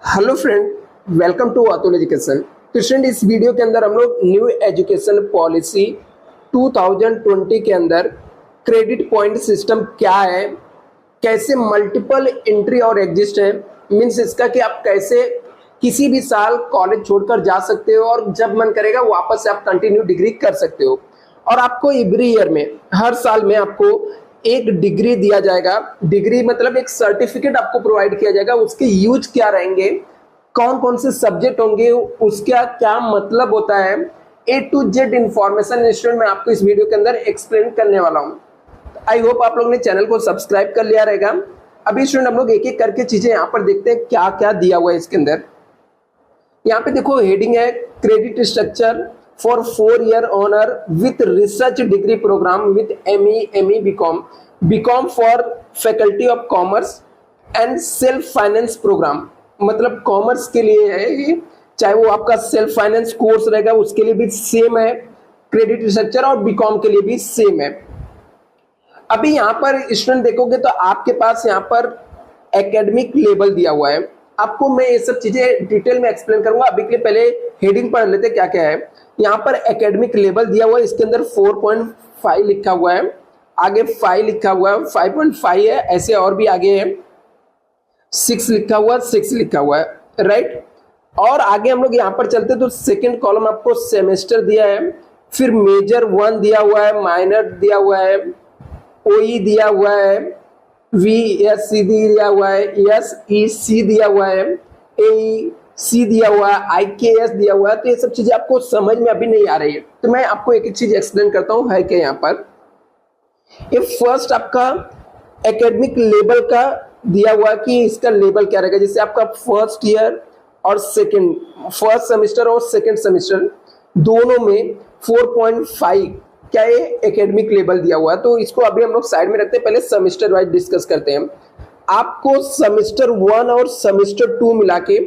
Hello friend, welcome to Atul education. तो friend, इस video के अंदर हम लोग न्यू एजुकेशन पॉलिसी 2020 के अंदर क्रेडिट पॉइंट सिस्टम क्या है, कैसे मल्टीपल एंट्री और एग्जिस्ट है, मीन्स इसका कि आप कैसे किसी भी साल कॉलेज छोड़कर जा सकते हो और जब मन करेगा वापस से आप कंटिन्यू डिग्री कर सकते हो। और आपको एवरी ईयर में, हर साल में आपको एक डिग्री दिया जाएगा। डिग्री मतलब एक सर्टिफिकेट आपको प्रोवाइड किया जाएगा। उसके यूज क्या रहेंगे, कौन कौन से सब्जेक्ट होंगे, उसका क्या मतलब होता है, ए टू जेड इंफॉर्मेशन स्टूडेंट मैं आपको इस वीडियो के अंदर एक्सप्लेन करने वाला हूँ। आई होप आप लोग ने चैनल को सब्सक्राइब कर लिया रहेगा। अभी स्टूडेंट हम लोग एक एक करके चीजें यहाँ पर देखते हैं क्या क्या दिया हुआ है इसके अंदर। यहाँ पे देखो हेडिंग है credit structure for 4 year honour with research degree programme with ME BCom for faculty of commerce and self finance programme. मतलब कॉमर्स के लिए है ये, चाहे वो आपका सेल्फ फाइनेंस कोर्स रहेगा उसके लिए भी सेम है क्रेडिट स्ट्रक्चर, और बीकॉम के लिए भी सेम है। अभी यहाँ पर स्टूडेंट देखोगे तो आपके पास यहाँ पर एकेडमिक लेवल दिया हुआ है। आपको मैं ये सब चीजें डिटेल में एक्सप्लेन करूंगा। अभी के लिए पहले हेडिंग पढ़ लेते क्या क्या है। यहाँ पर एकेडमिक लेवल दिया हुआ है, इसके अंदर 4.5 लिखा हुआ है, आगे 5 लिखा हुआ है, 5.5 है, ऐसे और भी आगे है 6 लिखा हुआ, 6 लिखा हुआ है, राइट। और आगे हम लोग यहाँ पर चलते तो सेकंड कॉलम आपको सेमेस्टर दिया है, फिर मेजर 1 दिया हुआ है, माइनर दिया हुआ है, ओई दिया हुआ है, VSC दिया हुआ है, SEC दिया हुआ है, AEC दिया हुआ है, IKS दिया हुआ है। तो ये सब चीजें आपको समझ में अभी नहीं आ रही है, तो मैं आपको एक एक चीज एक्सप्लेन करता हूँ है क्या यहाँ पर। ये फर्स्ट आपका एकेडमिक लेवल का दिया हुआ कि इसका लेवल क्या रहेगा। जैसे आपका फर्स्ट ईयर और सेकंड, फर्स्ट सेमेस्टर और सेकंड सेमेस्टर दोनों में 4.5 क्या ये एकेडमिक लेवल दिया हुआ है। तो इसको अभी हम लोग साइड में रखते हैं, पहले सेमेस्टर वाइज डिस्कस करते हैं। आपको सेमेस्टर 1 और सेमेस्टर 2 मिला के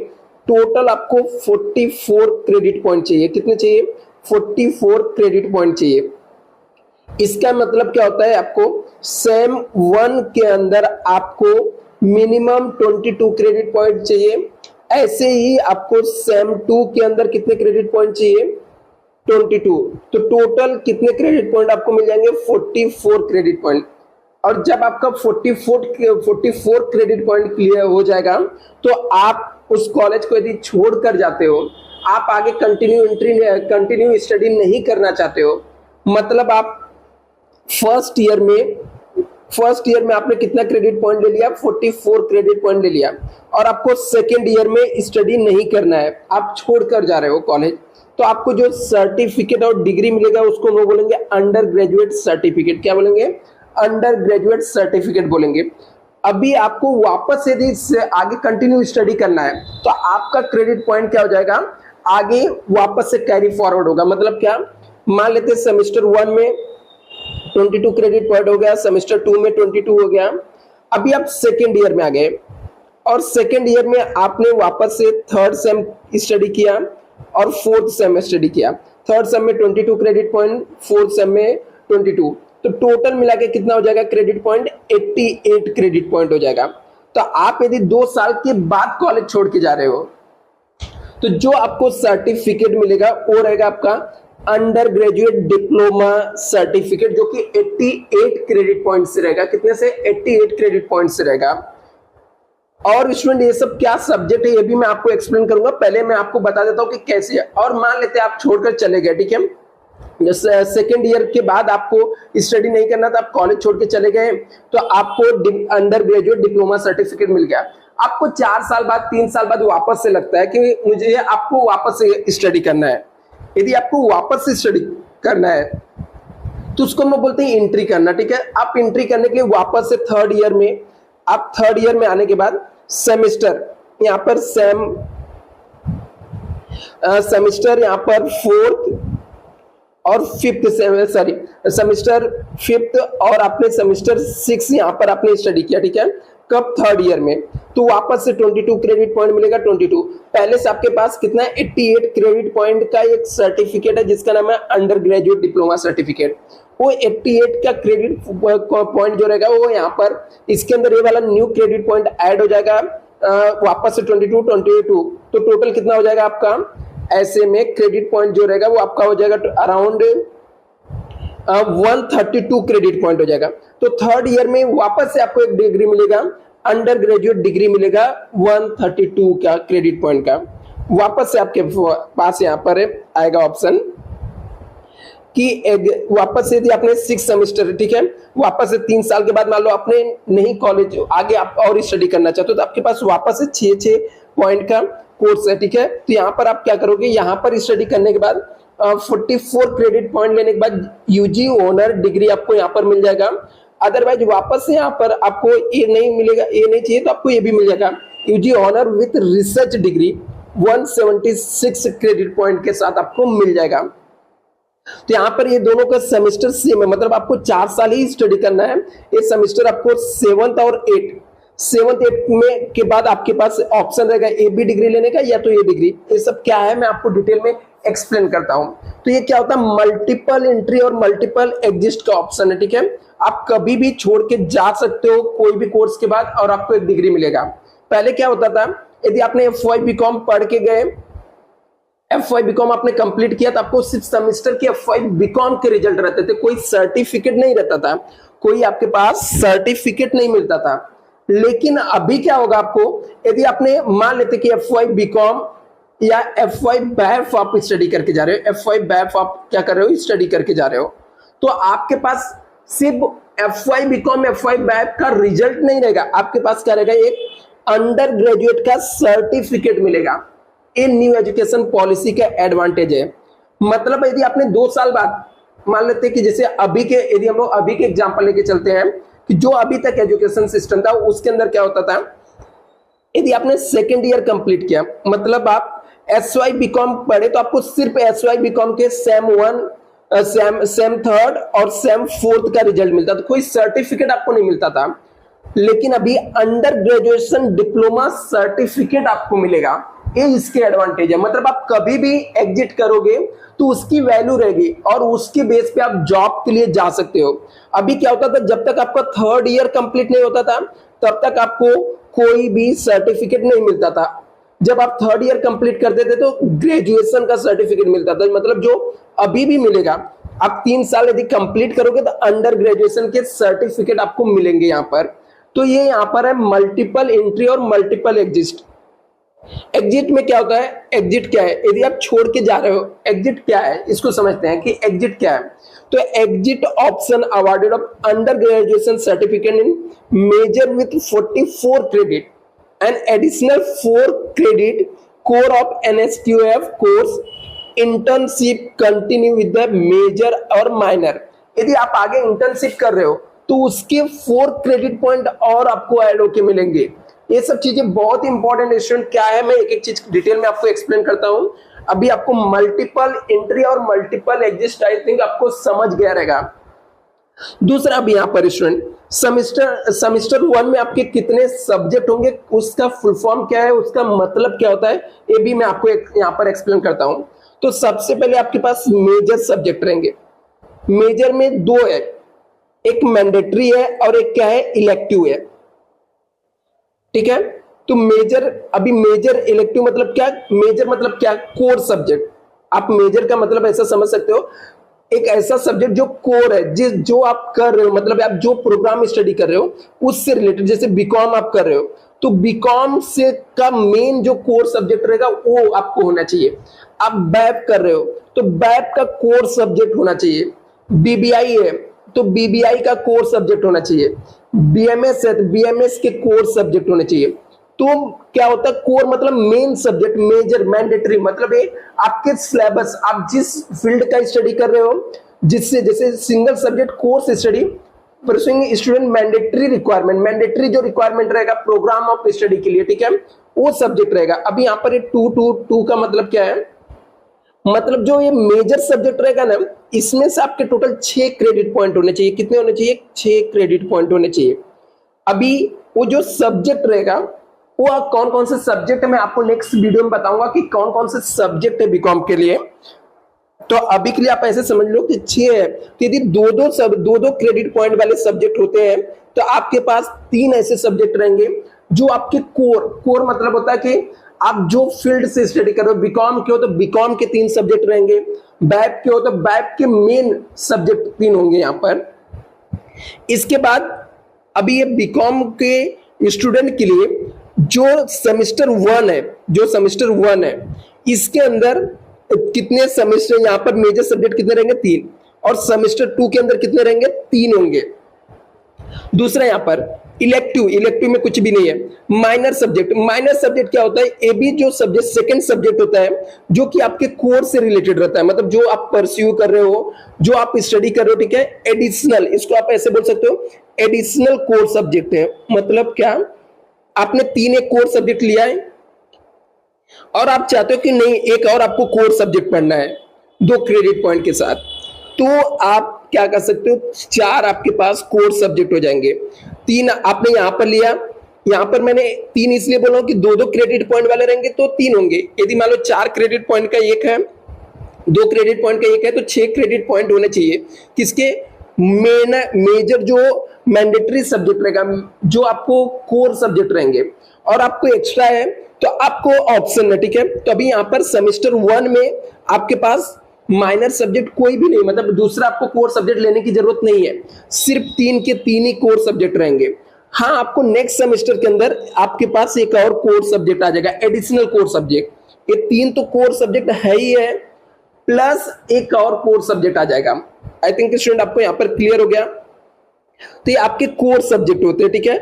टोटल आपको 44 क्रेडिट पॉइंट चाहिए। कितने चाहिए? 44 क्रेडिट पॉइंट चाहिए। इसका मतलब क्या होता है, आपको सेम 1 के अंदर आपको मिनिमम 22 क्रेडिट पॉइंट चाहिए। ऐसे ही आपको सेम 2 के अंदर कितने क्रेडिट पॉइंट चाहिए? 22। तो टोटल कितने क्रेडिट पॉइंट आपको मिल जाएंगे? 44 क्रेडिट पॉइंट। और जब आपका 44 क्रेडिट पॉइंट क्लियर हो जाएगा तो आप उस कॉलेज को यदि छोड़ कर जाते हो, आप आगे कंटिन्यू स्टडी नहीं करना चाहते हो, मतलब आप फर्स्ट ईयर में आपने कितना क्रेडिट पॉइंट ले लिया? 44 क्रेडिट पॉइंट ले लिया, और आपको सेकेंड ईयर में स्टडी नहीं करना है, आप छोड़कर जा रहे हो कॉलेज, तो आपको जो सर्टिफिकेट और डिग्री मिलेगा उसको हम बोलेंगे अंडर ग्रेजुएट सर्टिफिकेट। क्या बोलेंगे? अंडर ग्रेजुएट सर्टिफिकेट बोलेंगे। अभी आपको वापस यदि आगे कंटिन्यू स्टडी करना है तो आपका क्रेडिट पॉइंट क्या हो जाएगा? आगे वापस से कैरी फॉरवर्ड होगा। मतलब क्या, मान लेते सेमेस्टर 1 में 22 क्रेडिट पॉइंट हो गया, सेमेस्टर 2 में 22 हो गया। अभी आप सेकेंड ईयर में आ गए और सेकेंड ईयर में आपने वापस से थर्ड सेम स्टडी किया और फोर्थ सेम स्टडी किया। थर्ड सेम में 22 क्रेडिट पॉइंट, फोर्थ सेम में 22, तो टोटल मिला के कितना हो जाएगा क्रेडिट पॉइंट? 88 क्रेडिट पॉइंट हो जाएगा। तो आप यदि 2 साल के बाद कॉलेज छोड़ के जा रहे हो तो जो आपको सर्टिफिकेट मिलेगा वो रहेगा आपका अंडर ग्रेजुएट डिप्लोमा सर्टिफिकेट, जो कि 88 क्रेडिट पॉइंट से रहेगा। कितने से? 88 क्रेडिट पॉइंट से रहेगा। और स्टूडेंट ये सब क्या सब्जेक्ट है ये भी मैं आपको एक्सप्लेन करूंगा। पहले मैं आपको बता देता हूं कि कैसे है। और मान लेते हैं आप छोड़कर चले गए, ठीक है, सेकेंड ईयर के बाद आपको स्टडी नहीं करना था, आप कॉलेज छोड़ के चले गए, तो आपको अंडर ग्रेजुएट डिप्लोमा सर्टिफिकेट मिल गया। आपको 4 साल बाद, 3 साल बाद वापस से लगता है कि मुझे आपको वापस से स्टडी करना है। यदि आपको वापस से स्टडी करना है तो उसको हम लोग बोलते हैं एंट्री करना, ठीक है। आप एंट्री करने के लिए वापस से थर्ड ईयर में, आप थर्ड ईयर में आने के बाद सेमेस्टर, यहाँ पर सेमेस्टर यहाँ पर फोर्थ और फिफ्थ, सेमेस्टर फिफ्थ और आपने सेमेस्टर 6 यहाँ पर आपने स्टडी किया, ठीक है, कब? थर्ड ईयर में। तो वापस से 22 क्रेडिट पॉइंट मिलेगा। 22 पहले से आपके पास कितना है? 88 क्रेडिट पॉइंट का एक सर्टिफिकेट है जिसका नाम है अंडर ग्रेजुएट डिप्लोमा सर्टिफिकेट। वो 88 का क्रेडिट पॉइंट जो रहेगा वो यहाँ पर इसके अंदर ये वाला न्यू क्रेडिट पॉइंट ऐड हो जाएगा वापस से 22 22, तो टोटल कितना हो जाएगा आपका? ऐसे में क्रेडिट पॉइंट जो रहेगा वो आपका हो जाएगा अराउंड 132 क्रेडिट पॉइंट हो जाएगा। तो थर्ड ईयर में वापस से आपको एक डिग्री मिलेगा, अंडर ग्रेजुएट डिग्री मिलेगा 132 का क्रेडिट पॉइंट का। वापस से आपके पास यहाँ पर आएगा ऑप्शन कि वापस से यदि आपने 6 सेमेस्टर, ठीक है, वापस से 3 साल के बाद मान लो आपने नहीं कॉलेज आगे आप और स्टडी करना चाहते हो, तो आपके पास वापस से 6 पॉइंट का कोर्स है, ठीक है। तो यहाँ पर आप क्या करोगे, यहाँ पर स्टडी करने के बाद 44 क्रेडिट पॉइंट लेने के बाद यूजी ऑनर डिग्री आपको यहाँ पर मिल जाएगा। अदरवाइज वापस से यहाँ पर आपको ये नहीं मिलेगा, ये नहीं चाहिए तो आपको ये भी मिल जाएगा, UG honour with research degree 176 credit point के साथ आपको मिल जाएगा। तो यहाँ पर ये दोनों का सेमेस्टर सेम है, मतलब आपको 4 साल ही स्टडी करना है। ये सेमेस्टर आपको 7th और 8th में के बाद आपके पास ऑप्शन रहेगा ए बी डिग्री लेने का या तो ये डिग्री। ये सब क्या है मैं आपको डिटेल में एक्सप्लेन करता हूं। तो ये क्या होता है, मल्टीपल एंट्री और मल्टीपल एग्जिस्ट का ऑप्शन है, ठीक है। आप कभी भी छोड़ के जा सकते हो कोई भी कोर्स के बाद और आपको एक डिग्री मिलेगा। पहले क्या होता था, यदि आपने F5 बीकॉम पढ़ के गए, F5 बीकॉम आपने कंप्लीट किया तो आपको सिर्फ सेमेस्टर के F5 बीकॉम के रिजल्ट रहते थे, कोई सर्टिफिकेट नहीं रहता था, कोई आपके पास सर्टिफिकेट नहीं मिलता था। लेकिन अभी क्या होगा, आपको यदि आपने मान लेते कि F5 बीकॉम या F5 बैफ आप स्टडी करके जा रहे हो, F5 बैफ आप क्या कर रहे हो, स्टडी करके जा रहे हो, तो आपके पास सिर्फ F5 बीकॉम F5 बैफ का रिजल्ट नहीं रहेगा, आपके पास क्या रहेगा, एक अंडर ग्रेजुएट का सर्टिफिकेट मिलेगा। ये न्यू एजुकेशन पॉलिसी का एडवांटेज है। मतलब यदि आपने 2 साल बाद मान लेते कि जैसे अभी के, यदि हम लोग अभी के एग्जांपल लेके चलते हैं कि जो अभी तक एजुकेशन सिस्टम था उसके अंदर क्या होता था, यदि आपने सेकेंड ईयर कंप्लीट किया, मतलब आप SY बीकॉम पढ़े तो आपको सिर्फ SY बीकॉम के सेम 1, सेम 3rd और सेम 4th का रिजल्ट मिलता था, कोई सर्टिफिकेट आपको नहीं मिलता था। लेकिन अभी अंडर ग्रेजुएशन डिप्लोमा सर्टिफिकेट आपको मिलेगा, ये इसके एडवांटेज है। मतलब आप कभी भी एग्जिट करोगे तो उसकी वैल्यू रहेगी और उसके बेस पे आप जॉब के लिए जा सकते हो। अभी क्या होता था, जब तक आपका 3rd ईयर कंप्लीट नहीं होता था तब तक आपको कोई भी सर्टिफिकेट नहीं मिलता था। जब आप 3rd ईयर कंप्लीट करते थे तो ग्रेजुएशन का सर्टिफिकेट मिलता था, मतलब जो अभी भी मिलेगा। आप 3 साल यदि कंप्लीट करोगे तो अंडर ग्रेजुएशन के सर्टिफिकेट आपको मिलेंगे यहाँ पर। तो ये यहाँ पर है मल्टीपल एंट्री और मल्टीपल एग्जिट। एग्जिट में क्या होता है, एग्जिट क्या है, यदि आप छोड़ के जा रहे हो, एग्जिट क्या है इसको समझते हैं कि एग्जिट क्या है। तो exit option awarded of under graduation certificate in major with 44 credit and additional 4 credit core of NSQF course internship continue with the major और माइनर। यदि आप आगे इंटर्नशिप कर रहे हो तो उसके 4 क्रेडिट पॉइंट और आपको ऐड होके मिलेंगे। ये सब चीजें बहुत इंपॉर्टेंट स्टूडेंट क्या है, मैं एक एक चीज डिटेल में आपको एक्सप्लेन करता हूं। अभी आपको मल्टीपल एंट्री और मल्टीपल एग्जिट आई थिंक आपको समझ गया रहेगा। दूसरा अभी यहाँ पर स्टूडेंट सेमेस्टर 1 में आपके कितने सब्जेक्ट होंगे, उसका फुल फॉर्म क्या है, उसका मतलब क्या होता है, ये भी मैं आपको यहाँ पर एक्सप्लेन करता हूं। तो सबसे पहले आपके पास मेजर सब्जेक्ट रहेंगे। मेजर में 2 है, एक मैंडेटरी है और एक क्या है, इलेक्टिव है, ठीक है। तो मेजर, अभी मेजर इलेक्टिव मतलब क्या, मेजर मतलब क्या, कोर सब्जेक्ट। आप मेजर का मतलब ऐसा समझ सकते हो, एक ऐसा सब्जेक्ट जो कोर है, जो आप कर रहे हो, मतलब आप जो प्रोग्राम स्टडी कर रहे हो उससे रिलेटेड। जैसे बीकॉम आप कर रहे हो तो बीकॉम से का मेन जो कोर सब्जेक्ट रहेगा वो आपको होना चाहिए। आप बैप कर रहे हो तो बैप का कोर सब्जेक्ट होना चाहिए। बीबीआई है तो बीबीआई का कोर सब्जेक्ट होना चाहिए। बीएमएस है तो बीएमएस के कोर सब्जेक्ट होने चाहिए। तो क्या होता है, कोर मतलब मेन सब्जेक्ट, मेजर, मैंडेटरी मतलब ये आपके सिलेबस, आप जिस फील्ड का स्टडी कर रहे हो, जिससे जैसे single subject course study pursuing student mandatory requirement, mandatory जो रिक्वायरमेंट रहेगा प्रोग्राम ऑफ स्टडी के लिए, ठीक है, वो सब्जेक्ट रहेगा। अभी यहाँ पर 2 का मतलब क्या है, मतलब जो ये मेजर सब्जेक्ट रहेगा ना, इसमें से आपके टोटल 6 क्रेडिट पॉइंट होने चाहिए। कितने होने चाहिए, 6 क्रेडिट पॉइंट होने चाहिए। अभी वो जो सब्जेक्ट रहेगा वो कौन कौन से सब्जेक्ट है मैं आपको नेक्स्ट वीडियो में बताऊंगा कि कौन कौन से सब्जेक्ट है बीकॉम के लिए। तो अभी के लिए आप ऐसे समझ लो कि 6 है, तो यदि 2-2 क्रेडिट पॉइंट वाले सब्जेक्ट होते हैं तो आपके पास 3 ऐसे सब्जेक्ट रहेंगे जो आपके कोर मतलब होता है कि आप जो फील्ड से स्टडी कर रहे हो, बीकॉम के हो तो बीकॉम के 3 सब्जेक्ट रहेंगे, बैप के हो तो बैप के मेन सब्जेक्ट 3 होंगे यहां पर। इसके बाद अभी ये बीकॉम के स्टूडेंट के लिए जो सेमेस्टर 1 है, इसके अंदर कितने सेमेस्टर, यहां पर मेजर सब्जेक्ट कितने रहेंगे 3, और सेमेस्टर 2 के अंदर कितने रहेंगे 3 होंगे। दूसरा यहां पर इलेक्टिव में कुछ भी नहीं है। माइनर सब्जेक्ट क्या होता है, ये भी जो सब्जेक्ट सेकंड सब्जेक्ट होता है जो कि आपके कोर्स से रिलेटेड रहता है, मतलब जो आप परस्यू कर रहे हो, जो आप स्टडी कर रहे हो, ठीक है, एडिशनल, इसको आप ऐसे बोल सकते हो एडिशनल कोर सब्जेक्ट है। मतलब क्या, आपने 3 एक कोर सब्जेक्ट लिया है और आप चाहते हो कि नहीं एक और आपको कोर सब्जेक्ट पढ़ना है 2 क्रेडिट पॉइंट के साथ, तो आप क्या कर सकते हो, 4 आपके पास कोर सब्जेक्ट हो जाएंगे। 3 आपने यहां पर लिया, यहां पर मैंने 3 इसलिए बोला कि 2-2 क्रेडिट पॉइंट वाले रहेंगे तो 3 होंगे। यदि मान लो 4 क्रेडिट पॉइंट का एक है, 2 क्रेडिट पॉइंट का एक है, तो 6 क्रेडिट पॉइंट होने चाहिए। किसके, मेजर जो मैंडेटरी सब्जेक्ट रहेगा, जो आपको कोर सब्जेक्ट रहेंगे, और आपको एक्स्ट्रा है तो आपको ऑप्शन है, ठीक है। तो अभी यहां पर सेमेस्टर 1 में आपके पास माइनर सब्जेक्ट कोई भी नहीं, मतलब दूसरा आपको कोर सब्जेक्ट लेने की जरूरत नहीं है, सिर्फ 3 के 3 ही कोर सब्जेक्ट रहेंगे। हाँ, आपको नेक्स्ट सेमेस्टर के अंदर आपके पास एक और कोर सब्जेक्ट आ जाएगा, एडिशनल कोर सब्जेक्ट। ये 3 तो कोर सब्जेक्ट है ही है, प्लस एक और कोर सब्जेक्ट आ जाएगा। आई थिंक स्टूडेंट आपको यहाँ पर क्लियर हो गया। तो ये आपके कोर सब्जेक्ट होते हैं, ठीक है।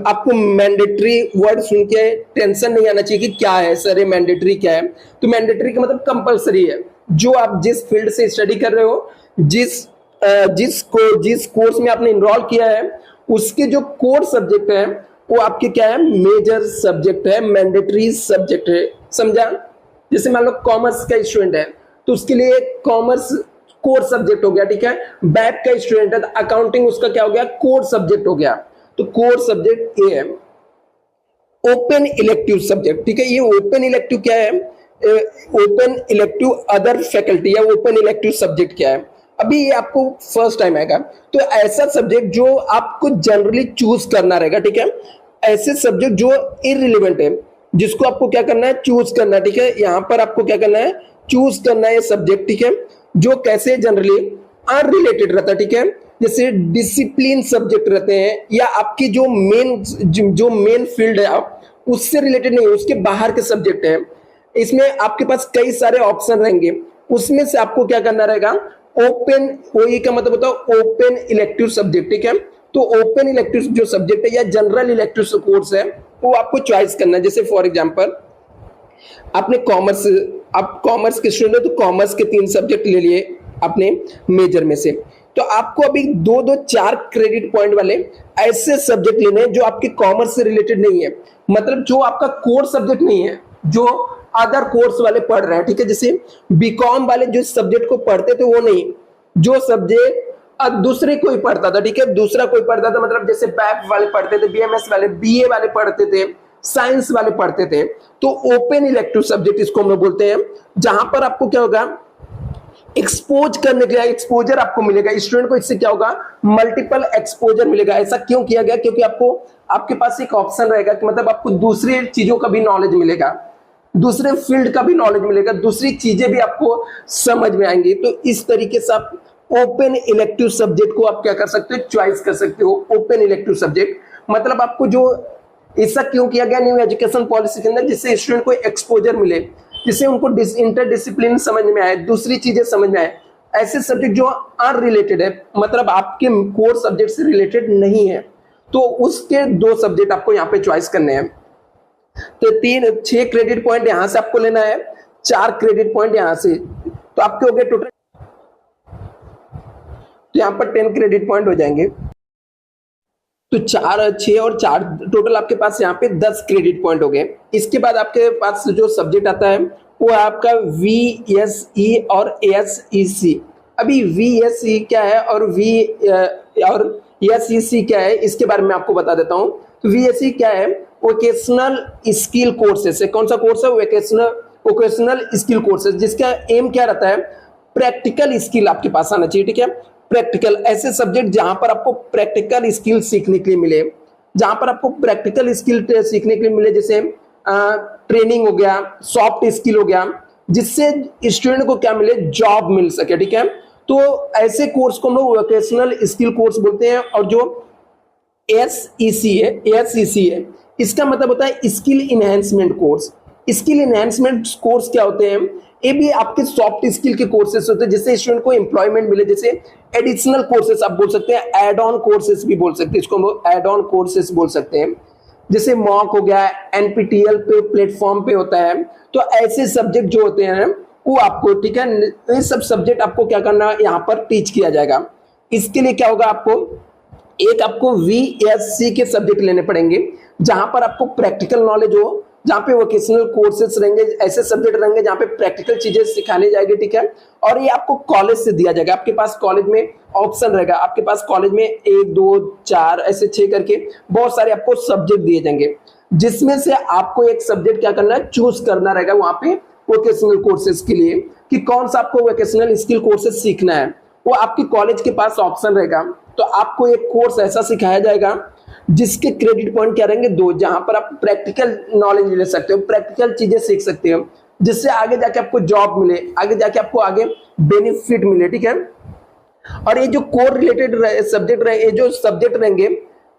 आपको मैंडेटरी वर्ड सुन के टेंशन नहीं आना चाहिए कि क्या है सर ये मैंडेटरी क्या है। तो मैंडेटरी का मतलब कंपलसरी है, जो आप जिस फील्ड से स्टडी कर रहे हो, जिस कोर्स में आपने इनरोल किया है, उसके जो कोर सब्जेक्ट है वो आपके क्या है, मेजर सब्जेक्ट है, मैंडेटरी सब्जेक्ट है। समझा? जैसे मान लो कॉमर्स का स्टूडेंट है तो उसके लिए कॉमर्स कोर सब्जेक्ट हो गया, ठीक है। बैप का स्टूडेंट है तो अकाउंटिंग उसका क्या हो गया, कोर सब्जेक्ट हो गया। तो कोर सब्जेक्ट ये है। ओपन इलेक्टिव सब्जेक्ट, ठीक है। ये ओपन इलेक्टिव क्या है, ओपन इलेक्टिव अदर फैकल्टी या ओपन इलेक्टिव सब्जेक्ट क्या है, अभी ये आपको फर्स्ट टाइम आएगा। तो ऐसा सब्जेक्ट जो आपको जनरली चूज करना रहेगा, ठीक है। ऐसे सब्जेक्ट जो इररिलेवेंट है, जिसको आपको क्या करना है, चूज करना है, ठीक है। यहां पर आपको क्या करना है, चूज करना है ये सब्जेक्ट, ठीक है, जो कैसे जनरली अनरिलेटेड रहता है, ठीक है। जैसे डिसिप्लिन सब्जेक्ट रहते हैं, या आपकी जो मेन फील्ड है आप उससे रिलेटेड नहीं है, उसके बाहर के सब्जेक्ट है। इसमें आपके पास कई सारे ऑप्शन रहेंगे, उसमें से आपको क्या करना रहेगा, ओपन, ओई का मतलब होता है ओपन इलेक्टिव सब्जेक्ट, ठीक है। तो ओपन इलेक्टिव जो सब्जेक्ट है या जनरल इलेक्टिव कोर्स है वो आपको चॉइस करना है। जैसे फॉर एग्जांपल आपने कॉमर्स, आप कॉमर्स के स्टूडेंट हो तो कॉमर्स के 3 सब्जेक्ट ले लिए अपने मेजर में से, तो आपको अभी 2-2 4 क्रेडिट पॉइंट वाले ऐसे सब्जेक्ट लेने हैं जो आपके कॉमर्स से रिलेटेड नहीं है, मतलब जो आपका कोर सब्जेक्ट नहीं है, जो अदर कोर्स वाले पढ़ रहे हैं, ठीक है। जैसे बीकॉम वाले जो सब्जेक्ट को पढ़ते थे वो नहीं, जो सब्जेक्ट दूसरे कोई पढ़ता था, ठीक है, दूसरा कोई पढ़ता था, मतलब जैसे बैप वाले पढ़ते थे, बीएमएस वाले, बीए वाले पढ़ते थे, साइंस वाले पढ़ते थे। तो ओपन इलेक्टिव सब्जेक्ट इसको हम लोग बोलते हैं, जहां पर आपको क्या होगा, एक्सपोज करने के लिए एक्सपोजर आपको मिलेगा। स्टूडेंट को इससे क्या होगा, मल्टीपल एक्सपोजर मिलेगा। ऐसा क्यों किया गया, क्योंकि आपको आपके पास एक ऑप्शन रहेगा कि मतलब आपको दूसरी चीजों का भी नॉलेज मिलेगा, दूसरे फील्ड का भी नॉलेज मिलेगा, दूसरी चीजें भी आपको समझ में आएंगी। तो इस तरीके से आप ओपन इलेक्टिव सब्जेक्ट को आप क्या कर सकते हो, चॉइस कर सकते हो। ओपन इलेक्टिव सब्जेक्ट मतलब आपको जो ऐसा क्यों किया गया न्यू एजुकेशन पॉलिसी के अंदर, जिससे स्टूडेंट को एक्सपोजर मिले, जिससे उनको इंटरडिसिप्लिन समझ में आए, दूसरी चीजें समझ में आए। ऐसे सब्जेक्ट जो अनरिलेटेड है, मतलब आपके कोर सब्जेक्ट से रिलेटेड नहीं है, तो उसके 2 सब्जेक्ट आपको यहाँ पे चॉइस करने हैं। तो 6 क्रेडिट पॉइंट यहां से आपको लेना है, 4 क्रेडिट पॉइंट यहां से, तो आपके हो गए टोटल, तो यहां पर 10 क्रेडिट पॉइंट हो जाएंगे। तो 4, 6 और 4 टोटल आपके पास यहाँ पे 10 क्रेडिट पॉइंट हो गए। इसके बाद आपके पास जो सब्जेक्ट आता है वो है आपका VSE और SEC। अभी VSE क्या है और SEC क्या है, इसके बारे में आपको बता देता हूं। तो VSE क्या है, वोकेशनल स्किल कोर्सेस है। कौन सा कोर्स है, वोकेशनल स्किल कोर्सेस, जिसका एम क्या रहता है, प्रैक्टिकल स्किल आपके पास आना चाहिए, ठीक है। प्रैक्टिकल, ऐसे सब्जेक्ट जहां पर आपको प्रैक्टिकल स्किल सीखने के लिए मिले, जहां पर आपको प्रैक्टिकल स्किल सीखने के लिए मिले, जैसे ट्रेनिंग हो गया, सॉफ्ट स्किल हो गया, जिससे स्टूडेंट को क्या मिले, जॉब मिल सके। ठीक है, तो ऐसे कोर्स को हम लोग वोकेशनल स्किल कोर्स बोलते हैं। और जो एसईसी है, इसका मतलब होता है skill enhancement course. Skill enhancement course क्या होते हैं, ये भी आपके सॉफ्ट स्किल के कोर्सेस होते हैं, जिससे स्टूडेंट को एम्प्लॉयमेंट मिले। जैसे एडिशनल कोर्सेस आप बोल सकते हैं, एड ऑन कोर्सेस भी बोल सकते हैं, इसको हम लोग एड ऑन कोर्सेस बोल सकते हैं। जैसे मॉक हो गया, एनपीटीईएल पे प्लेटफॉर्म पे होता है। तो ऐसे सब्जेक्ट जो होते हैं वो आपको, ठीक है, ये सब सब्जेक्ट आपको क्या करना है, यहाँ पर टीच किया जाएगा। इसके लिए क्या होगा, आपको वीएससी के सब्जेक्ट लेने पड़ेंगे, जहां पर आपको प्रैक्टिकल नॉलेज हो, जहां पे वोकेशनल कोर्सेस रहेंगे, ऐसे सब्जेक्ट रहेंगे जहां पे प्रैक्टिकल चीजें सिखाने जाएगी। ठीक है, और ये आपको कॉलेज से दिया जाएगा। आपके पास कॉलेज में ऑप्शन रहेगा, आपके पास कॉलेज में 1 2 4 ऐसे 6 करके बहुत सारे आपको सब्जेक्ट दिए जाएंगे, जिसमें से आपको एक सब्जेक्ट क्या करना है, चूज करना रहेगा वहां पे वोकेशनल कोर्सेज के लिए, कि कौन सा आपको वोकेशनल स्किल कोर्सेज सीखना है। वो आपके कॉलेज के पास ऑप्शन रहेगा। तो आपको एक कोर्स ऐसा सिखाया जाएगा जिसके क्रेडिट पॉइंट क्या रहेंगे, 2, जहां पर आप प्रैक्टिकल नॉलेज ले सकते हो, प्रैक्टिकल चीजें सीख सकते हो, जिससे आगे जाके आपको जॉब मिले, आगे जाके आपको आगे बेनिफिट मिले। ठीक है, और ये जो कोर रिलेटेड सब्जेक्ट रहे, ये जो सब्जेक्ट रहेंगे,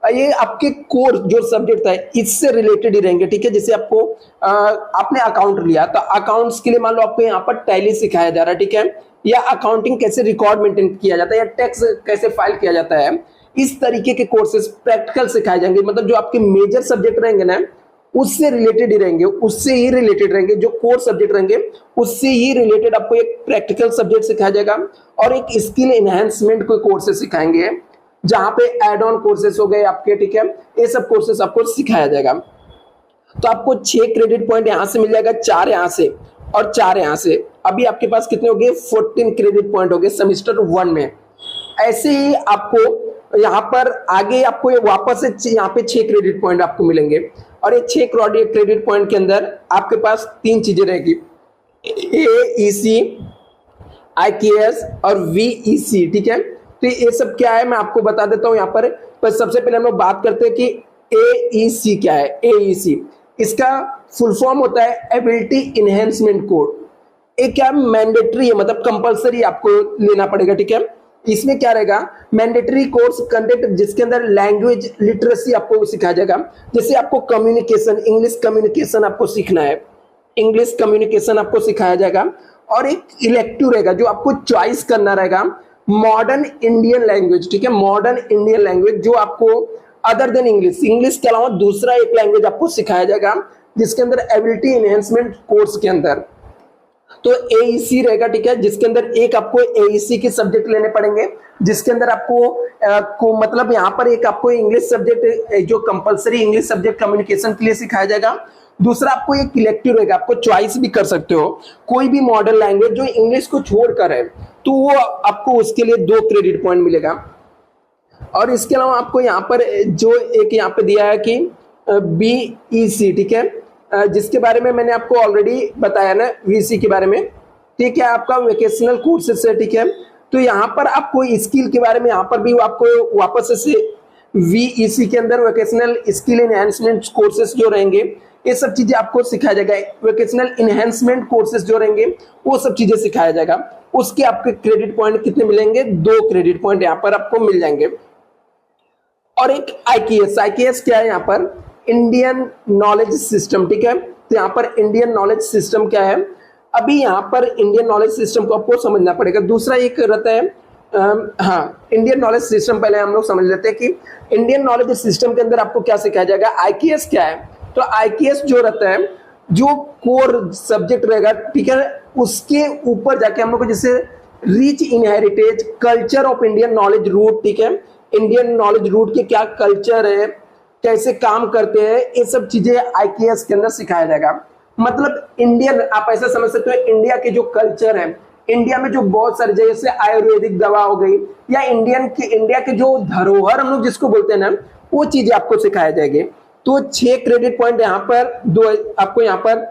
ये आपके कोर जो सब्जेक्ट है इससे रिलेटेड ही रहेंगे। ठीक है, जैसे आपको आपने अकाउंट लिया, तो अकाउंट्स के लिए मान लो आपको यहाँ पर टैली सिखाया जा रहा है। ठीक है, या अकाउंटिंग कैसे रिकॉर्ड मेंटेन किया जाता है, या टैक्स कैसे फाइल किया जाता है, इस तरीके के कोर्सेज प्रैक्टिकल सिखाए जाएंगे। मतलब जो आपके मेजर सब्जेक्ट रहेंगे ना, उससे रिलेटेड ही रहेंगे, उससे ही रिलेटेड रहेंगे। जो कोर सब्जेक्ट रहेंगे उससे ही रिलेटेड आपको एक प्रैक्टिकल सब्जेक्ट सिखाया जाएगा, और एक स्किल एनहांसमेंट को कोर्सेज सिखाएंगे, जहां पे एड ऑन कोर्सेज हो गए आपके। ठीक है, ये सब कोर्सेज आपको सिखाया जाएगा। तो आपको 6 क्रेडिट पॉइंट यहां से मिल जाएगा, 4 यहां से और 4 यहां से। अभी आपके पास कितने हो गए, 14 क्रेडिट पॉइंट हो गए सेमेस्टर 1 में। ऐसे ही आपको यहाँ पर आगे आपको वापस से यहाँ पे 6 क्रेडिट पॉइंट आपको मिलेंगे, और ये 6 क्रेडिट पॉइंट के अंदर आपके पास 3 चीजें रहेगी, एईसी, आईकेएस और वीईसी। ठीक है, तो ये सब क्या है मैं आपको बता देता हूं यहाँ पर सबसे पहले हम लोग बात करते हैं कि एईसी क्या है। एईसी, इसका फुल फॉर्म होता है एबिलिटी इनहेंसमेंट कोड। एक क्या मैंडेटरी है, मतलब कंपलसरी आपको लेना पड़ेगा। ठीक है, इसमें क्या रहेगा, मैंडेटरी कोर्स कंटेंट, जिसके अंदर लैंग्वेज लिटरेसी आपको सिखाया जाएगा। जैसे आपको कम्युनिकेशन, इंग्लिश कम्युनिकेशन आपको सीखना है, इंग्लिश कम्युनिकेशन आपको सिखाया जाएगा। और एक इलेक्टिव रहेगा जो आपको चॉइस करना रहेगा, मॉडर्न इंडियन लैंग्वेज। ठीक है, मॉडर्न इंडियन लैंग्वेज, जो आपको अदर देन इंग्लिश के अलावा दूसरा एक लैंग्वेज आपको सिखाया जाएगा, जिसके अंदर एबिलिटी एनहेंसमेंट कोर्स के अंदर तो एईसी रहेगा। ठीक है, जिसके अंदर एक आपको एईसी के सब्जेक्ट लेने पड़ेंगे, जिसके अंदर आपको मतलब यहाँ पर एक आपको इंग्लिश सब्जेक्ट, जो कंपलसरी इंग्लिश सब्जेक्ट कम्युनिकेशन के लिए सिखाया जाएगा। दूसरा आपको एक इलेक्टिव रहेगा, आपको चॉइस भी कर सकते हो कोई भी मॉडर्न लैंग्वेज जो इंग्लिश को छोड़कर है, तो वो आपको उसके लिए 2 क्रेडिट पॉइंट मिलेगा। और इसके अलावा आपको यहाँ पर जो एक यहाँ पे दिया है कि बीईसी, ठीक है, जिसके बारे में मैंने आपको ऑलरेडी बताया ना, वीसी के बारे में। ठीक है, आपका वोकेशनल कोर्सेस है। ठीक है, तो यहाँ पर आपको स्किल के बारे में यहाँ पर भी आपको वापस से वीईसी के अंदर वोकेशनल स्किल एनहांसमेंट कोर्सेस जो रहेंगे, ये सब चीजें आपको सिखाया जाएगा। वोकेशनल एनहांसमेंट कोर्सेस जो रहेंगे वो सब चीजें सिखाया जाएगा। उसके आपके क्रेडिट पॉइंट कितने मिलेंगे, 2 क्रेडिट पॉइंट यहाँ पर आपको मिल जाएंगे। और एक आईकेएस क्या है, यहाँ पर इंडियन नॉलेज सिस्टम। ठीक है, तो यहाँ पर इंडियन नॉलेज सिस्टम क्या है, अभी यहाँ पर इंडियन नॉलेज सिस्टम को आपको समझना पड़ेगा। दूसरा एक रहता है हाँ, इंडियन नॉलेज सिस्टम पहले हम लोग समझ लेते हैं कि इंडियन नॉलेज सिस्टम के अंदर आपको क्या सिखाया जाएगा। आईकेएस क्या है, तो आईकेएस जो रहता है, जो कोर सब्जेक्ट रहेगा, ठीक है, उसके ऊपर जाके हम लोग को जैसे rich in heritage, culture of Indian knowledge root, ठीक है, इंडियन नॉलेज रूट के क्या कल्चर है, कैसे काम करते हैं, ये सब चीजें आईकेएस के अंदर सिखाया जाएगा। मतलब इंडियन, आप ऐसा समझ सकते हो, इंडिया के जो कल्चर है, इंडिया में जो बहुत सारे जैसे आयुर्वेदिक दवा हो गई, या इंडिया के जो धरोहर हम लोग जिसको बोलते हैं ना, वो चीजें आपको सिखाया जाएंगे। तो 6 क्रेडिट पॉइंट यहाँ पर, 2 आपको यहाँ पर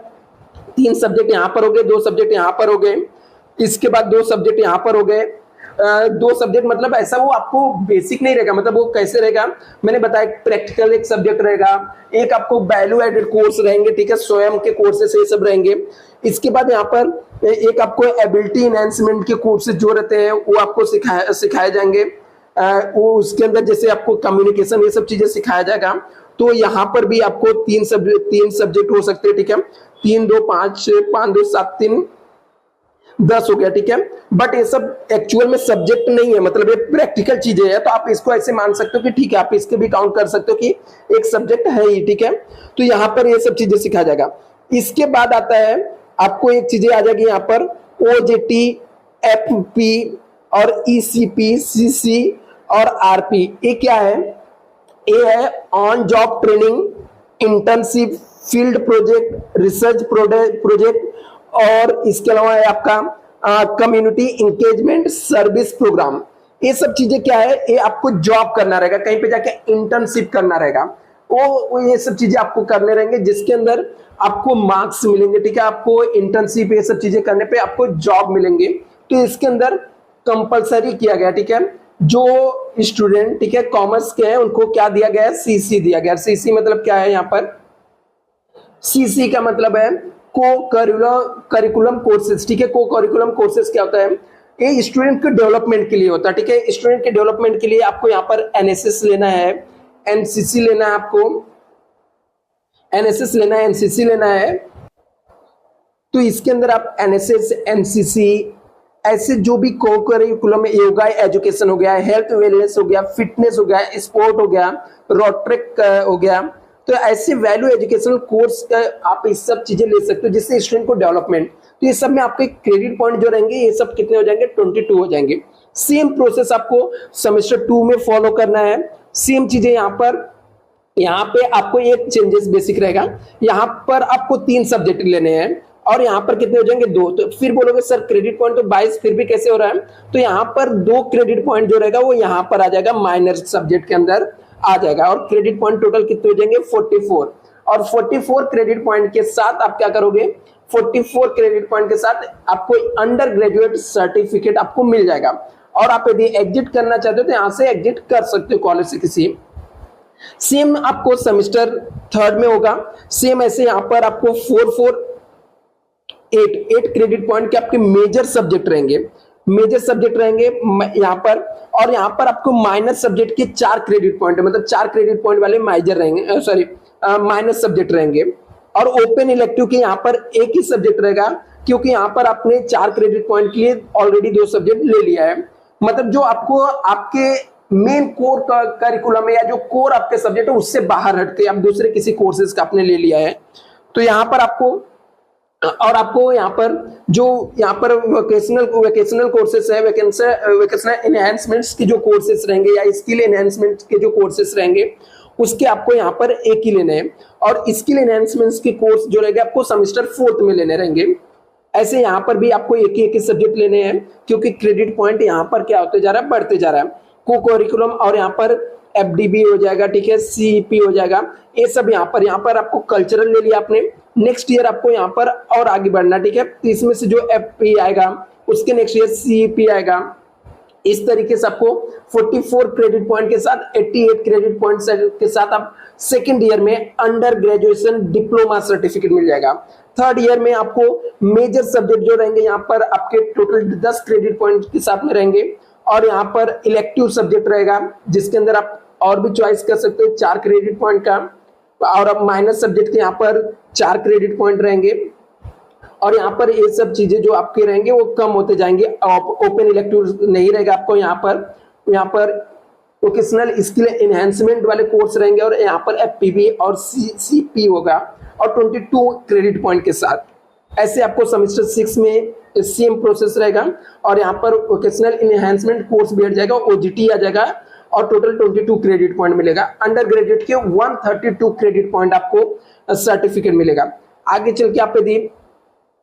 3 सब्जेक्ट यहाँ पर हो गए, 2 सब्जेक्ट यहाँ पर हो गए, इसके बाद 2 सब्जेक्ट यहाँ पर हो गए, दो सब्जेक्ट, मतलब ऐसा वो आपको बेसिक नहीं रहेगा। मतलब वो कैसे रहेगा, मैंने बताया प्रैक्टिकल एक सब्जेक्ट रहेगा, एक आपको वैल्यू एडेड कोर्स रहेंगे, ठीक है, स्वयं के कोर्सेस ये सब रहेंगे। इसके बाद यहाँ पर एक आपको एबिलिटी एनहांसमेंट के कोर्सेज जो रहते हैं वो आपको सिखाए जाएंगे। वो उसके अंदर जैसे आपको कम्युनिकेशन ये सब चीजें सिखाया जाएगा। तो यहाँ पर भी आपको तीन सब्जेक्ट हो सकते हैं, ठीक है, 3 2 5 5 2 7 3 10 हो गया, ठीक है। बट ये सब एक्चुअल में सब्जेक्ट नहीं है, मतलब ये प्रैक्टिकल चीजें हैं। तो आप इसको ऐसे मान सकते हो कि ठीक है, आप इसके भी काउंट कर सकते हो कि एक सब्जेक्ट है ही, ठीक है। तो यहाँ पर ये सब चीजें सिखाया जाएगा। इसके बाद आता है आपको एक चीजें आ जाएगी यहाँ पर ओजेटी, एफपी और ईसीपी, सीसी और आरपी। ये क्या है, ये है on job training, internship, field project, research project और इसके अलावा है आपका कम्युनिटी इंगेजमेंट सर्विस प्रोग्राम। ये सब चीजें क्या है, ये आपको जॉब करना रहेगा, कहीं पे जाके इंटर्नशिप करना रहेगा। वो ये सब चीजें आपको करने रहेंगे जिसके अंदर आपको मार्क्स मिलेंगे, ठीक है। आपको इंटर्नशिप ये सब चीजें करने पे आपको जॉब मिलेंगे। तो इसके अंदर कंपलसरी किया गया, ठीक है, जो स्टूडेंट, ठीक है, कॉमर्स के हैं उनको क्या दिया गया है, सीसी दिया गया। सीसी मतलब क्या है, यहाँ पर सीसी का मतलब है को करिकुलम कोर्सेज, ठीक है। को करिकुलम कोर्सेज क्या होता है, ये स्टूडेंट के डेवलपमेंट के लिए होता है, ठीक है। स्टूडेंट के डेवलपमेंट के लिए आपको यहाँ पर एनएसएस लेना है, एनसीसी लेना है, आपको एनएसएस लेना है, एनसीसी लेना है। तो इसके अंदर आप एनएसएस, एनसीसी, ऐसे जो भी को करिकुलम, योगा एजुकेशन हो गया, हेल्थ वेलनेस हो गया, फिटनेस हो गया, स्पोर्ट हो गया, रोट्रिक हो गया, तो ऐसे वैल्यू एजुकेशनल कोर्स आप इस सब चीजें ले सकते हो जिससे स्टूडेंट को डेवलपमेंट। तो ये सब में आपके क्रेडिट पॉइंट जो रहेंगे ये सब कितने हो जाएंगे, 22 हो जाएंगे। सेम प्रोसेस आपको सेमेस्टर 2 में फॉलो करना है। सेम चीजें यहाँ पे आपको एक चेंजेस बेसिक रहेगा, यहाँ पर आपको 3 सब्जेक्ट लेने हैं और यहाँ पर कितने हो जाएंगे, 2। तो फिर बोलोगे सर क्रेडिट पॉइंट तो 22 फिर भी कैसे हो रहा है, तो यहाँ पर 2 क्रेडिट पॉइंट जो रहेगा वो यहाँ पर आ जाएगा, माइनर सब्जेक्ट के अंदर आ जाएगा। और क्रेडिट पॉइंट टोटल कितने हो जाएंगे, 44। और 44 क्रेडिट पॉइंट के साथ आप क्या करोगे, 44 क्रेडिट पॉइंट के साथ आपको अंडर ग्रेजुएट सर्टिफिकेट आपको मिल जाएगा। और आप यदि एग्जिट करना चाहते हो तो यहाँ से एग्जिट कर सकते हो कॉलेज से किसी। सेम आपको सेमेस्टर 3 में होगा। सेम ऐसे यहाँ पर आपको 8 क्रेडिट पॉइंट के आपके मेजर सब्जेक्ट रहेंगे, यहाँ पर। और यहाँ पर आपको माइनस सब्जेक्ट के 4 क्रेडिट पॉइंट, मतलब 4 क्रेडिट पॉइंट वाले मेजर रहेंगे, सॉरी माइनस सब्जेक्ट रहेंगे। और ओपन इलेक्टिव के यहाँ पर एक ही सब्जेक्ट रहेगा, क्योंकि यहाँ पर आपने 4 क्रेडिट पॉइंट के लिए ऑलरेडी 2 सब्जेक्ट ले लिया है। मतलब जो आपको आपके मेन कोर का करिकुलम है या जो कोर आपके सब्जेक्ट है उससे बाहर हटके आप दूसरे किसी कोर्सेज का आपने ले लिया है, तो यहाँ पर आपको, और आपको यहाँ पर वोकेशनल कोर्सेज है, वोकेशनल एनहांसमेंट्स के जो कोर्सेज रहेंगे या स्किल एनहांसमेंट के जो कोर्सेज रहेंगे उसके आपको यहाँ पर एक ही लेने हैं। और स्किल एनहांसमेंट्स के कोर्स जो रहेंगे आपको सेमेस्टर 4 में लेने रहेंगे। ऐसे यहाँ पर भी आपको एक ही सब्जेक्ट लेने हैं, क्योंकि क्रेडिट पॉइंट यहाँ पर क्या होते जा रहा है, बढ़ते जा रहा है। को करिकुलम और यहाँ पर एफडीबी हो जाएगा, ठीक है, सीईपी हो जाएगा, ये सब यहाँ पर आपको कल्चरल ले लिया आपने। नेक्स्ट ईयर आपको यहाँ पर और आगे बढ़ना, ठीक है। तो इसमें से जो एफपी आएगा उसके नेक्स्ट ईयर सीईपी आएगा। इस तरीके से आपको 44 क्रेडिट पॉइंट के साथ 88 क्रेडिट पॉइंट के साथ आप सेकेंड ईयर में अंडर ग्रेजुएशन डिप्लोमा सर्टिफिकेट मिल जाएगा। थर्ड ईयर में आपको मेजर सब्जेक्ट जो रहेंगे यहाँ पर आपके टोटल 10 क्रेडिट पॉइंट के साथ में रहेंगे। और यहाँ पर इलेक्टिव सब्जेक्ट रहेगा जिसके अंदर आप और भी चॉइस कर सकते हो 4 क्रेडिट पॉइंट का। और अब माइनस सब्जेक्ट के यहाँ पर 4 क्रेडिट पॉइंट रहेंगे। और यहाँ पर ये सब चीजें जो आपके रहेंगे वो कम होते जाएंगे। ओपन इलेक्टिव नहीं रहेगा आपको यहाँ पर वोकेशनल स्किल एनहांसमेंट वाले कोर्स रहेंगे। और यहाँ पर एफपीबी और सीपी होगा और 22 क्रेडिट पॉइंट के साथ। ऐसे आपको सेमेस्टर 6 में सेम प्रोसेस रहेगा। और यहाँ पर वोकेशनल एनहांसमेंट कोर्स भी हट जाएगा, ओजीटी आ जाएगा और टोटल 22 क्रेडिट पॉइंट मिलेगा। अंडर ग्रेजुएट के 132 क्रेडिट पॉइंट आपको सर्टिफिकेट मिलेगा। आगे चल के आप यदि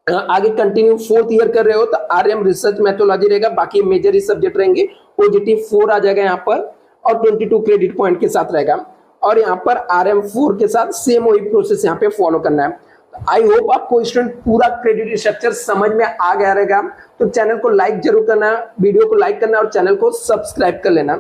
आगे कंटिन्यू 4th ईयर कर रहे हो तो आरएम रिसर्च मेथोलॉजी रहेगा, बाकी मेजर ही सब्जेक्ट रहेंगे। ओजीटी 4 आ जाएगा यहाँ पर और 22 क्रेडिट पॉइंट के साथ रहेगा। और यहाँ पर RM4 के साथ सेम वही प्रोसेस यहाँ पे फॉलो करना है। आई होप आपको स्टूडेंट पूरा क्रेडिट स्ट्रक्चर समझ में आ गया रहेगा। तो चैनल को लाइक जरूर करना, वीडियो को लाइक करना और चैनल को सब्सक्राइब कर लेना।